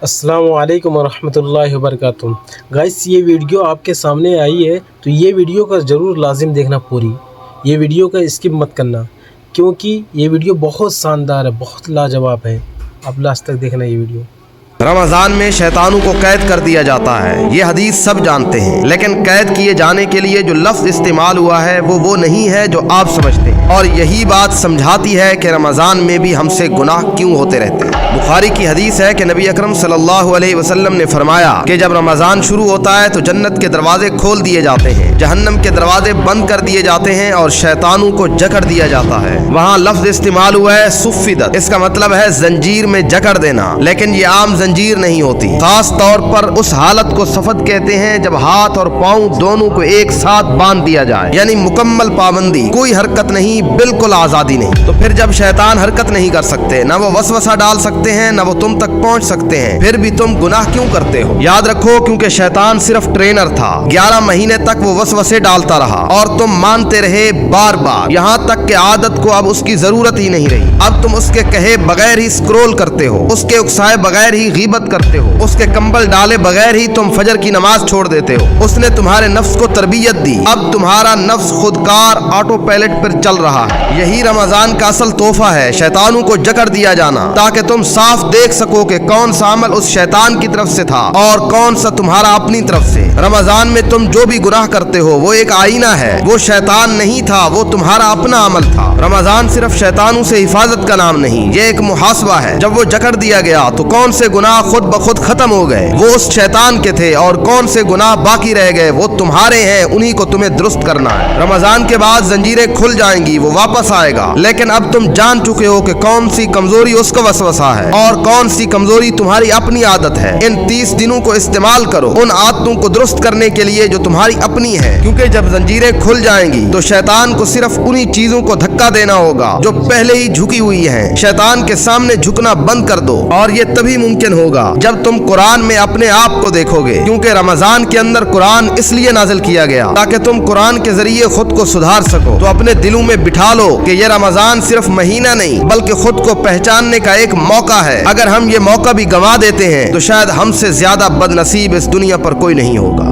अस्सलाम वालेकुम रहमतुल्लाहि व बरकातुहू। गाइस, ये वीडियो आपके सामने आई है तो ये वीडियो का ज़रूर लाजिम देखना पूरी। ये वीडियो का स्किप मत करना क्योंकि ये वीडियो बहुत शानदार है, बहुत लाजवाब है। आप लास्ट तक देखना ये वीडियो। रमज़ान में शैतानों को कैद कर दिया जाता है, ये हदीस सब जानते हैं, लेकिन कैद किए जाने के लिए जो लफ्ज़ इस्तेमाल हुआ है वो नहीं है जो आप समझते हैं, और यही बात समझाती है कि रमज़ान में भी हमसे गुनाह क्यों होते रहते हैं। बुखारी की हदीस है कि नबी अकरम सल्लल्लाहु अलैहि वसल्लम ने फरमाया कि जब रमज़ान शुरू होता है तो जन्नत के दरवाजे खोल दिए जाते हैं, जहन्नम के दरवाजे बंद कर दिए जाते हैं और शैतानों को जकड़ दिया जाता है। वहाँ लफ्ज़ इस्तेमाल हुआ है सुफ़िदत, इसका मतलब है जंजीर में जकड़ देना, लेकिन ये आम जंजीर नहीं होती। खास तौर पर उस हालत को सफद कहते हैं जब हाथ और पांव दोनों को एक साथ बांध दिया जाए, यानी मुकम्मल पाबंदी, कोई हरकत नहीं, बिल्कुल आजादी नहीं। तो फिर जब शैतान हरकत नहीं कर सकते, न वो वसवसा डाल सकते हैं, न वो तुम तक पहुंच सकते हैं, फिर भी तुम गुनाह क्यों करते हो? याद रखो, क्योंकि शैतान सिर्फ ट्रेनर था। 11 महीने तक वो वसवसे डालता रहा और तुम मानते रहे बार बार, यहाँ तक कि आदत को अब उसकी जरूरत ही नहीं रही। अब तुम उसके कहे बगैर ही स्क्रोल करते हो, उसके उकसाए बगैर ही गीबत करते हो, उसके कंबल डाले बगैर ही तुम फजर की नमाज छोड़ देते हो। उसने तुम्हारे नफ्स को तरबियत दी, अब तुम्हारा नफ्स खुदकार ऑटो पायलट पर चल रहा है। यही रमजान का असल तोहफा है, शैतानों को जकड़ दिया जाना, ताकि तुम साफ देख सको कि कौन सा अमल उस शैतान की तरफ से था और कौन सा तुम्हारा अपनी तरफ से। रमजान में तुम जो भी गुनाह करते हो वो एक आईना है, वो शैतान नहीं था, वो तुम्हारा अपना अमल था। रमजान सिर्फ शैतानों से हिफाजत का नाम नहीं, ये एक मुहासबा है। जब वो जकड़ दिया गया तो कौन से गुनाह खुद ब खुद खत्म हो गए, वो उस शैतान के थे, और कौन से गुनाह बाकी रह गए वो तुम्हारे हैं, उन्हीं को तुम्हें दुरुस्त करना है। रमजान के बाद जंजीरें खुल जाएंगी, वो वापस आएगा, लेकिन अब तुम जान चुके हो कि कौन सी कमजोरी उसका वसवसा है और कौन सी कमजोरी तुम्हारी अपनी आदत है। इन 30 दिनों को इस्तेमाल करो उन आदतों को दुरुस्त करने के लिए जो तुम्हारी अपनी है, क्योंकि जब जंजीरें खुल जाएंगी तो शैतान को सिर्फ उन्हीं चीजों को धक्का देना होगा जो पहले ही झुकी हुई हैं। शैतान के सामने झुकना बंद कर दो, और ये तभी मुमकिन होगा जब तुम कुरान में अपने आप को देखोगे, क्योंकि रमजान के अंदर कुरान इसलिए नाजिल किया गया ताकि तुम कुरान के जरिए खुद को सुधार सको। तो अपने दिलों में बिठा लो कि ये रमजान सिर्फ महीना नहीं बल्कि खुद को पहचानने का एक मौका है। अगर हम ये मौका भी गंवा देते हैं तो शायद हमसे ज्यादा बदनसीब इस दुनिया पर कोई नहीं होगा।